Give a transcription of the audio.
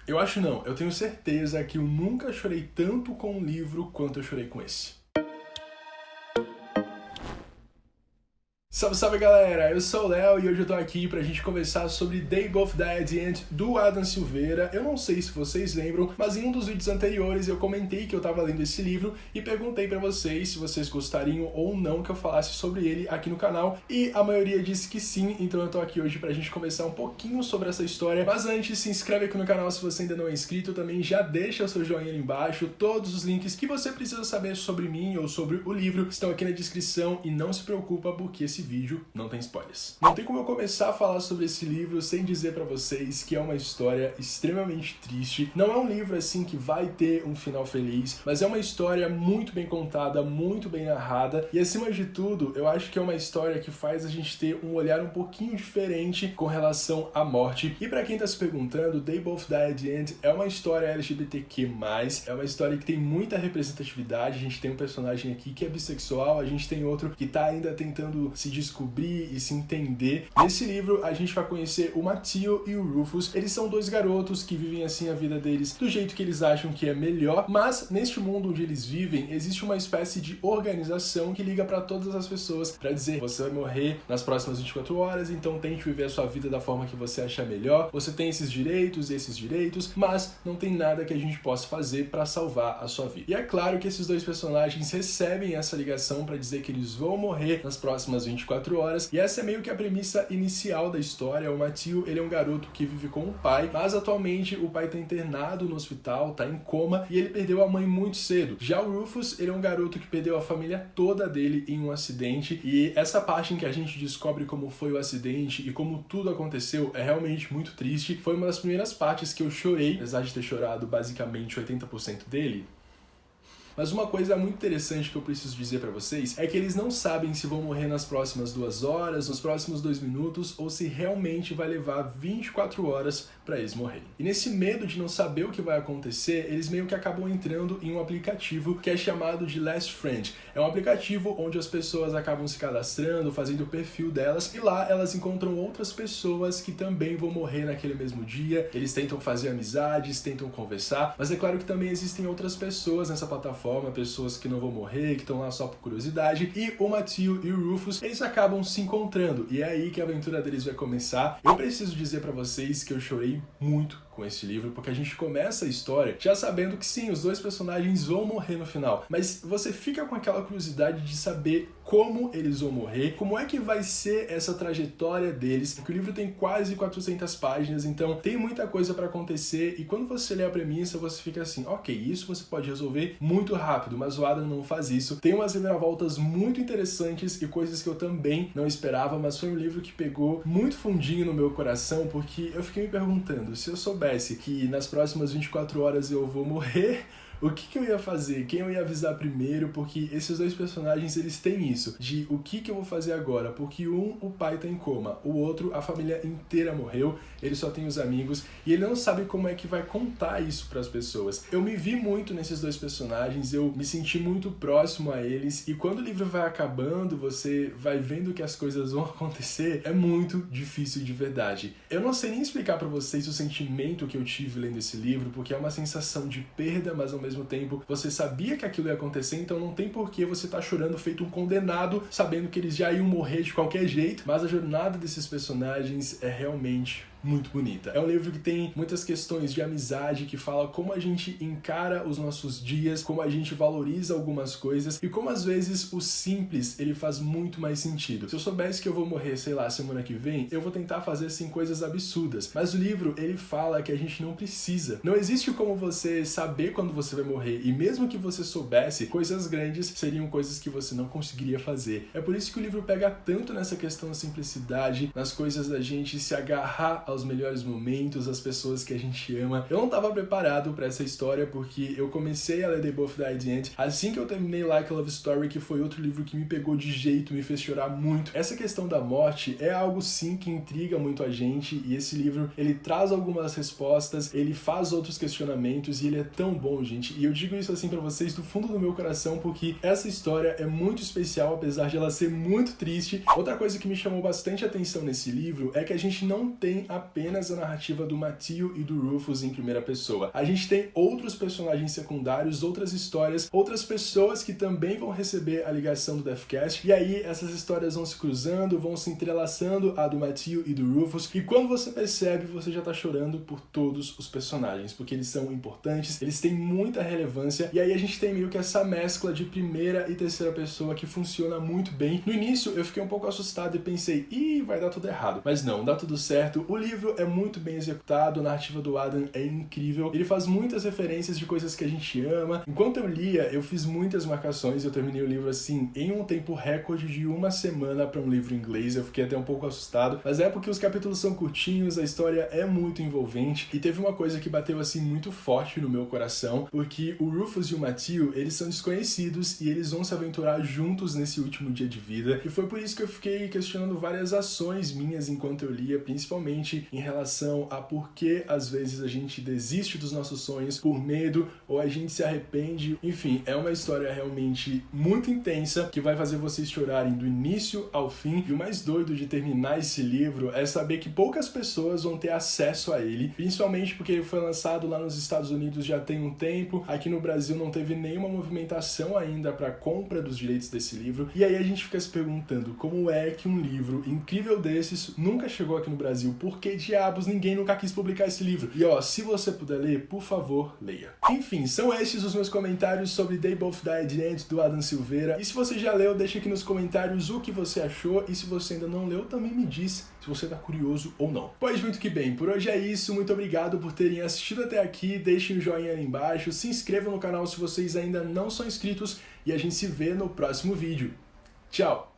Eu acho não, eu tenho certeza que eu nunca chorei tanto com um livro quanto eu chorei com esse. Salve, salve galera, eu sou o Léo e hoje eu tô aqui pra gente conversar sobre They Both Die at the End, do Adam Silveira. Eu não sei se vocês lembram, mas em um dos vídeos anteriores eu comentei que eu tava lendo esse livro e perguntei pra vocês se vocês gostariam ou não que eu falasse sobre ele aqui no canal, e a maioria disse que sim, então eu tô aqui hoje pra gente conversar um pouquinho sobre essa história. Mas antes, se inscreve aqui no canal se você ainda não é inscrito, também já deixa o seu joinha ali embaixo, todos os links que você precisa saber sobre mim ou sobre o livro estão aqui na descrição e não se preocupa porque esse vídeo não tem spoilers. Não tem como eu começar a falar sobre esse livro sem dizer pra vocês que é uma história extremamente triste. Não é um livro assim que vai ter um final feliz, mas é uma história muito bem contada, muito bem narrada e acima de tudo, eu acho que é uma história que faz a gente ter um olhar um pouquinho diferente com relação à morte. E pra quem tá se perguntando, They Both Die at the End é uma história LGBTQ+, é uma história que tem muita representatividade. A gente tem um personagem aqui que é bissexual, a gente tem outro que tá ainda tentando se descobrir e se entender. Nesse livro a gente vai conhecer o Matthew e o Rufus. Eles são dois garotos que vivem assim a vida deles do jeito que eles acham que é melhor, mas neste mundo onde eles vivem existe uma espécie de organização que liga para todas as pessoas para dizer: você vai morrer nas próximas 24 horas, então tente viver a sua vida da forma que você achar melhor, você tem esses direitos, mas não tem nada que a gente possa fazer para salvar a sua vida. E é claro que esses dois personagens recebem essa ligação para dizer que eles vão morrer nas próximas 24 horas, e essa é meio que a premissa inicial da história. O Matthew, ele é um garoto que vive com o pai, mas atualmente o pai tá internado no hospital, tá em coma, e ele perdeu a mãe muito cedo. Já o Rufus, ele é um garoto que perdeu a família toda dele em um acidente, e essa parte em que a gente descobre como foi o acidente e como tudo aconteceu é realmente muito triste. Foi uma das primeiras partes que eu chorei, apesar de ter chorado basicamente 80% dele. Mas uma coisa muito interessante que eu preciso dizer pra vocês é que eles não sabem se vão morrer nas próximas 2 horas, nos próximos 2 minutos, ou se realmente vai levar 24 horas pra eles morrerem. E nesse medo de não saber o que vai acontecer, eles meio que acabam entrando em um aplicativo que é chamado de Last Friend. É um aplicativo onde as pessoas acabam se cadastrando, fazendo o perfil delas, e lá elas encontram outras pessoas que também vão morrer naquele mesmo dia. Eles tentam fazer amizades, tentam conversar, mas é claro que também existem outras pessoas nessa plataforma, pessoas que não vão morrer, que estão lá só por curiosidade, e o Matthew e o Rufus, eles acabam se encontrando, e é aí que a aventura deles vai começar. Eu preciso dizer pra vocês que eu chorei muito com esse livro, porque a gente começa a história já sabendo que sim, os dois personagens vão morrer no final, mas você fica com aquela curiosidade de saber como eles vão morrer, como é que vai ser essa trajetória deles, porque o livro tem quase 400 páginas, então tem muita coisa pra acontecer, e quando você lê a premissa, você fica assim, ok, isso você pode resolver muito rápido, mas o Adam não faz isso. Tem umas reviravoltas muito interessantes e coisas que eu também não esperava, mas foi um livro que pegou muito fundinho no meu coração, porque eu fiquei me perguntando, se eu soubesse que nas próximas 24 horas eu vou morrer, o que eu ia fazer? Quem eu ia avisar primeiro? Porque esses dois personagens, eles têm isso, de o que eu vou fazer agora? Porque o pai tá em coma, o outro, a família inteira morreu, ele só tem os amigos, e ele não sabe como é que vai contar isso pras pessoas. Eu me vi muito nesses dois personagens, eu me senti muito próximo a eles, e quando o livro vai acabando, você vai vendo que as coisas vão acontecer, é muito difícil de verdade. Eu não sei nem explicar pra vocês o sentimento que eu tive lendo esse livro, porque é uma sensação de perda, mas ao mesmo tempo você sabia que aquilo ia acontecer, então não tem por que você tá chorando feito um condenado, sabendo que eles já iam morrer de qualquer jeito. Mas a jornada desses personagens é realmente muito bonita. É um livro que tem muitas questões de amizade, que fala como a gente encara os nossos dias, como a gente valoriza algumas coisas e como às vezes o simples ele faz muito mais sentido. Se eu soubesse que eu vou morrer, sei lá, semana que vem, eu vou tentar fazer assim coisas absurdas. Mas o livro ele fala que a gente não precisa. Não existe como você saber quando você vai morrer, e mesmo que você soubesse, coisas grandes seriam coisas que você não conseguiria fazer. É por isso que o livro pega tanto nessa questão da simplicidade, nas coisas da gente se agarrar aos melhores momentos, as pessoas que a gente ama. Eu não estava preparado para essa história porque eu comecei a ler They Both Die at the End assim que eu terminei Like a Love Story, que foi outro livro que me pegou de jeito, me fez chorar muito. Essa questão da morte é algo sim que intriga muito a gente, e esse livro ele traz algumas respostas, ele faz outros questionamentos e ele é tão bom, gente. E eu digo isso assim para vocês do fundo do meu coração porque essa história é muito especial, apesar de ela ser muito triste. Outra coisa que me chamou bastante atenção nesse livro é que a gente não tem a apenas a narrativa do Matthew e do Rufus em primeira pessoa. A gente tem outros personagens secundários, outras histórias, outras pessoas que também vão receber a ligação do Deathcast, e aí essas histórias vão se cruzando, vão se entrelaçando, a do Matthew e do Rufus, e quando você percebe, você já tá chorando por todos os personagens, porque eles são importantes, eles têm muita relevância, e aí a gente tem meio que essa mescla de primeira e terceira pessoa que funciona muito bem. No início eu fiquei um pouco assustado e pensei, vai dar tudo errado. Mas não, dá tudo certo. O livro é muito bem executado, a narrativa do Adam é incrível. Ele faz muitas referências de coisas que a gente ama. Enquanto eu lia, eu fiz muitas marcações, eu terminei o livro assim, em um tempo recorde de 1 semana para um livro em inglês. Eu fiquei até um pouco assustado, mas é porque os capítulos são curtinhos, a história é muito envolvente, e teve uma coisa que bateu assim muito forte no meu coração, porque o Rufus e o Matthew, eles são desconhecidos e eles vão se aventurar juntos nesse último dia de vida, e foi por isso que eu fiquei questionando várias ações minhas enquanto eu lia, principalmente em relação a por que às vezes a gente desiste dos nossos sonhos por medo, ou a gente se arrepende. Enfim, é uma história realmente muito intensa, que vai fazer vocês chorarem do início ao fim, e o mais doido de terminar esse livro é saber que poucas pessoas vão ter acesso a ele, principalmente porque ele foi lançado lá nos Estados Unidos já tem um tempo, aqui no Brasil não teve nenhuma movimentação ainda para compra dos direitos desse livro, e aí a gente fica se perguntando como é que um livro incrível desses nunca chegou aqui no Brasil, por que diabos ninguém nunca quis publicar esse livro? E ó, se você puder ler, por favor, leia. Enfim, são esses os meus comentários sobre They Both Die at the End, do Adam Silveira, e se você já leu, deixa aqui nos comentários o que você achou, e se você ainda não leu, também me diz se você tá curioso ou não. Pois muito que bem, por hoje é isso, muito obrigado por terem assistido até aqui, deixem o joinha aí embaixo, se inscrevam no canal se vocês ainda não são inscritos, e a gente se vê no próximo vídeo. Tchau!